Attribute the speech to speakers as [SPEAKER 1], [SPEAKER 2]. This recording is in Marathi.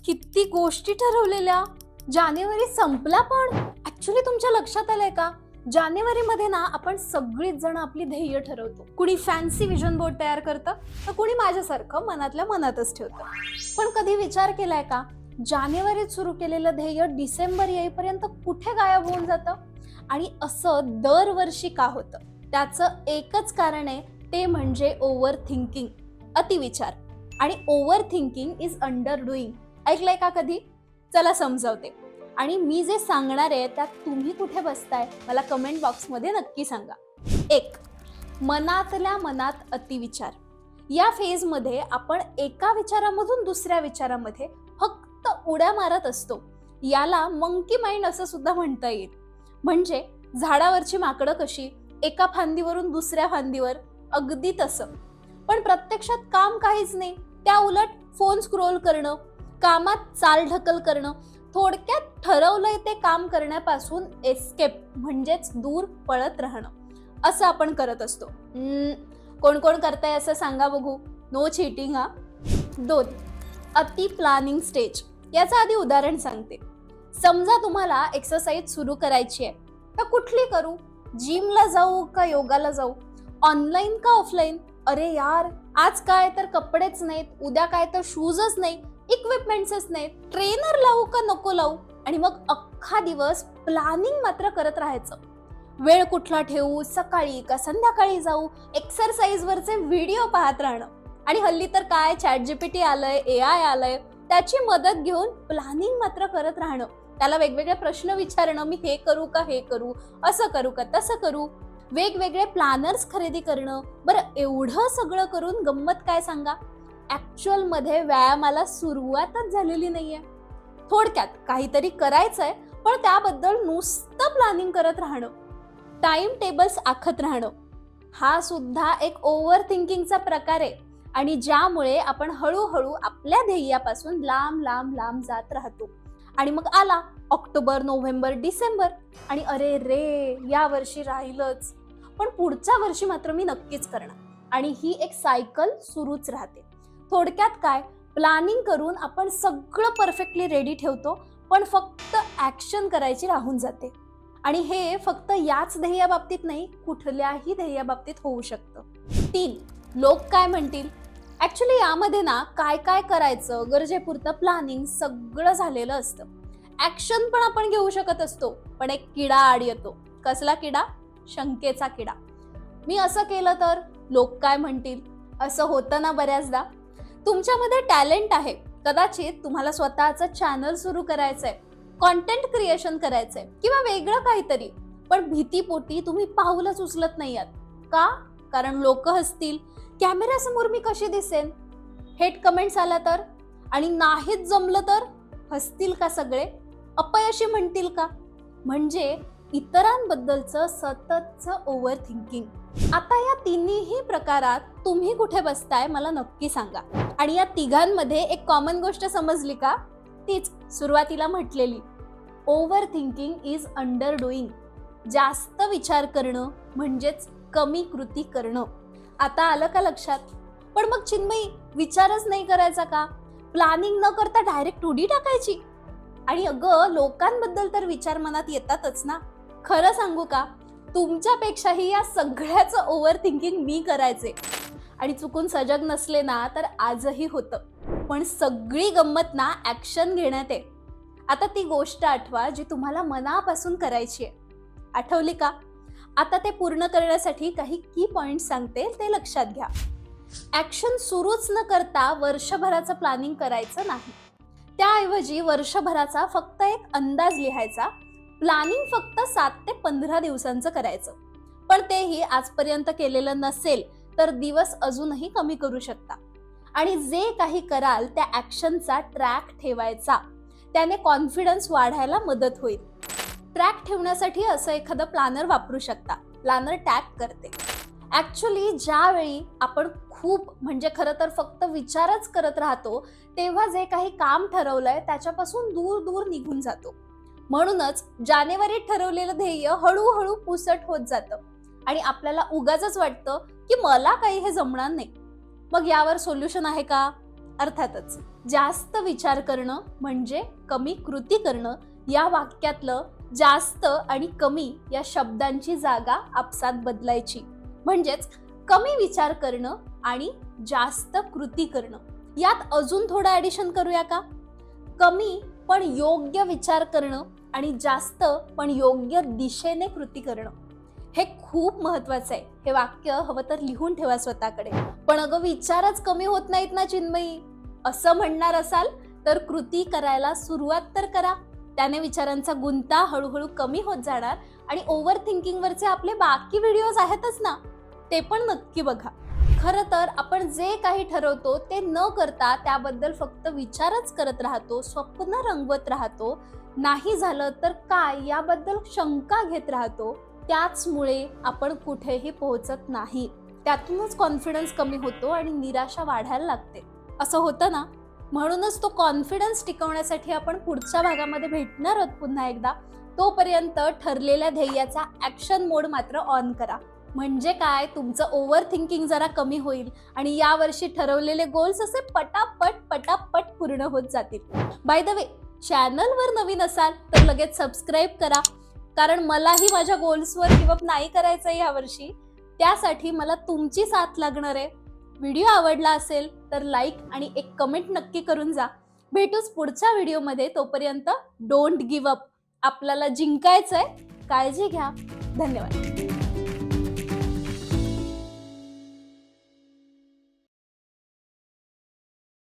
[SPEAKER 1] किती गोष्टी ठरवलेल्या, जानेवारी संपला पण ऍक्च्युली तुमच्या लक्षात आलंय का? जानेवारी मध्ये ना आपण सगळीच जण आपली ध्येय ठरवतो. कुणी फॅन्सी विजन बोर्ड तयार करतं, तर कुणी माझ्यासारखं मनातल्या मनातच ठेवतं. पण कधी विचार केलाय का, जानेवारीत सुरू केलेलं ध्येय डिसेंबर येईपर्यंत कुठे गायब होऊन जातं? आणि असं दरवर्षी का होतं? त्याचं एकच कारण आहे, ते म्हणजे ओव्हर थिंकिंग, अतिविचार. आणि overthinking is underdoing. ऐकलंय का कधी? चला समजावते. आणि मी जे सांगणार आहे त्यात तुम्ही कुठे बसताय मला कमेंट बॉक्समध्ये नक्की सांगा. 1. मनातल्या मनात अतिविचार. या फेजमध्ये आपण एका विचारामधून दुसऱ्या विचारामध्ये फक्त उड्या मारत असतो. याला मंकी माइंड असं सुद्धा म्हणता येईल. म्हणजे झाडावरची माकडं कशी एका फांदीवरून दुसऱ्या फांदीवर, अगदी तसं. पण प्रत्यक्षात काम काहीच नाही, त्या उलट फोन स्क्रोल करणं, कामात चालढकल करणं, थोडक्यात ठरवलंय ते काम करण्यापासून एस्केप म्हणजेच दूर पळत राहणं, असं आपण करत असतो. कोण कोण करताय असं सांगा बघू. नो चीटिंग हा. 2. अति प्लॅनिंग स्टेज. याचं आधी उदाहरण सांगते. समजा तुम्हाला एक्सरसाइज सुरू करायची आहे, तर कुठली करू? जिमला जाऊ का योगाला जाऊ? ऑनलाईन का ऑफलाईन? अरे यार, आज काय तर कपडेच नाहीत, उद्या काय तर शूजच नाही, इक्विपमेंट्सच नाहीत, ट्रेनर लावू का नको लावू? आणि मग अख्खा दिवस प्लॅनिंग मात्र करत राहायचं. वेळ कुठला ठेवू, सकाळी का संध्याकाळी जाऊ, एक्सरसाइज वरचे व्हिडिओ पाहत राहणं. आणि हल्ली तर काय ChatGPT आलंय, AI आलंय, त्याची मदत घेऊन प्लॅनिंग मात्र करत राहणं. त्याला वेगवेगळे प्रश्न विचारणं, मी हे करू का हे करू, असं करू का तसं करू, वेगवेगळे प्लॅनर्स खरेदी करणं. बरं, एवढं सगळं करून गंमत काय सांगा? ऍक्च्युअल मध्ये व्यायामाला सुरुवातच झालेली नाहीये. थोडक्यात काहीतरी करायचंय, पण त्याबद्दल नुसतं प्लॅनिंग करत राहणं, टाइम टेबल्स आखत राहणं, हा सुद्धा एक ओव्हर थिंकिंगचा प्रकार आहे. आणि ज्यामुळे आपण हळूहळू आपल्या ध्येयापासून लांब लांब लांब जात राहतो. आणि मग आला ऑक्टोबर, नोव्हेंबर, डिसेंबर, आणि अरे रे, या वर्षी राहिलंच, पण पुढच्या वर्षी मात्र मी नक्कीच करणार. आणि ही एक सायकल सुरूच राहते. थोडक्यात काय, प्लॅनिंग करून आपण सगळं परफेक्टली रेडी ठेवतो, पण फक्त ऍक्शन करायची राहून जाते. आणि हे फक्त याच ध्येयाबाबतीत नाही, कुठल्याही ध्येयाबाबतीत होऊ शकतं. 3. लोक काय म्हणतील. ऍक्च्युली यामध्ये ना काय काय करायचं, गरजेपुरतं प्लॅनिंग सगळं झालेलं असतं. ऍक्शन पण आपण घेऊ शकत असतो, पण एक किडा आड येतो. कसला किडा? शंकेचा किडा. मी असं केलं तर लोक काय म्हणतील, असं होतं ना बऱ्याचदा. तुमच्यामध्ये टॅलेंट आहे, कदाचित तुम्हाला स्वतःचं चॅनल सुरू करायचंय, कॉन्टेंट क्रिएशन करायचंय किंवा वेगळं काहीतरी, पण भीतीपोटी तुम्ही पाऊलच उचलत नाही आहात. का? कारण लोक हसतील, कॅमेऱ्यासमोर मी कशी दिसेन, हेट कमेंट्स आला तर, आणि नाहीच जमलं तर हसतील का सगळे, अपयशी म्हणतील का? म्हणजे इतरांबद्दलचं सततचं ओव्हर थिंकिंग. आता या तिन्ही प्रकारात तुम्ही कुठे बसताय मला नक्की सांगा. आणि या तिघांमध्ये एक कॉमन गोष्ट समजली का? तीच सुरुवातीला म्हटलेली, overthinking is underdoing. जास्त विचार करणं म्हणजेच कमी कृती करणं. आता आलं का लक्षात? पण मग चिन्मयी, विचारच नाही करायचा का? प्लॅनिंग न करता डायरेक्ट उडी टाकायची? आणि अगं, लोकांबद्दल तर विचार मनात येतातच ना. खरं सांगू का, तुमच्यापेक्षाही या सगळ्याचं ओव्हर थिंकिंग मी करायचे. आणि चुकून सजग नसले ना तर आजही होतं. पण सगळी गंमत ना ऍक्शन घेण्यात आहे. आता ती गोष्ट आठवा जी तुम्हाला मनापासून करायची आहे. आठवली का? आता ते पूर्ण करण्यासाठी काही की पॉइंट सांगते, ते लक्षात घ्या. ऍक्शन सुरूच न करता वर्षभराचं प्लॅनिंग करायचं नाही. त्याऐवजी वर्षभराचा फक्त एक अंदाज लिहायचा. प्लॅनिंग फक्त 7 ते 15 दिवसांचं करायचं. पण तेही आजपर्यंत केलेलं नसेल तर दिवस अजूनही कमी करू शकता. आणि जे काही कराल त्या ऍक्शनचा ट्रॅक ठेवायचा. त्याने कॉन्फिडन्स वाढायला मदत होईल. ट्रॅक ठेवण्यासाठी असं एखादं प्लॅनर वापरू शकता. प्लॅनर टॅग करते. ऍक्च्युली ज्यावेळी आपण खूप म्हणजे खरं तर फक्त विचारच करत राहतो, तेव्हा जे काही काम ठरवलंय त्याच्यापासून दूर दूर निघून जातो. म्हणूनच जानेवारीत ठरवलेलं ध्येय हळूहळू पुसट होत जातं आणि आपल्याला उगाचच वाटतं की मला काही हे जमणार नाही. मग यावर सोल्युशन आहे का? अर्थातच जास्त विचार करणं म्हणजे कमी कृती करणं या वाक्यातलं जास्त आणि कमी या शब्दांची जागा आपसात बदलायची. म्हणजेच कमी विचार करणं आणि जास्त कृती करणं. यात अजून थोडं ऍडिशन करूया का? कमी पण योग्य विचार करणं आणि जास्त पण योग्य दिशेने कृती करणं. हे खूप महत्वाचं आहे. हे वाक्य हवं तर लिहून ठेवा स्वतःकडे. पण अगं विचारच कमी होत नाहीत ना चिन्मयी, असं म्हणणार असाल तर कृती करायला सुरुवात तर करा. त्याने विचारांचा गुंता हळूहळू कमी होत जाणार आणि ओव्हर थिंकिंग वरचे आपले बाकी व्हिडिओज आहेतच ना, ते पण नक्की बघा. खरं तर आपण जे काही ठरवतो ते न करता त्याबद्दल फक्त विचारच करत राहतो, स्वप्न रंगवत राहतो. नाही झालं तर काय याबद्दल शंका घेत राहतो. त्याचमुळे आपण कुठेही पोहोचत नाही. त्यातूनच कॉन्फिडन्स कमी होतो आणि निराशा वाढायला लागते. असं होतं ना. म्हणूनच तो कॉन्फिडन्स टिकवण्यासाठी आपण पुढच्या भागामध्ये भेटणार आहोत पुन्हा एकदा. तोपर्यंत ठरलेल्या ध्येयाचा ऍक्शन मोड मात्र ऑन करा. म्हणजे काय, तुमचं ओव्हर थिंकिंग जरा कमी होईल आणि यावर्षी ठरवलेले गोल्स असे पटापट पूर्ण होत जातील. बाय द वे, चॅनलवर नवीन असाल तर लगेच सबस्क्राईब करा, कारण मलाही माझ्या गोल्सवर गिव्ह अप नाही करायचं आहे यावर्षी. त्यासाठी मला तुमची साथ लागणार आहे. व्हिडिओ आवडला असेल तर लाईक आणि एक कमेंट नक्की करून जा. भेटूच पुढच्या व्हिडिओमध्ये. तोपर्यंत डोंट गिव्ह अप. आपल्याला जिंकायचंय. काळजी घ्या. धन्यवाद.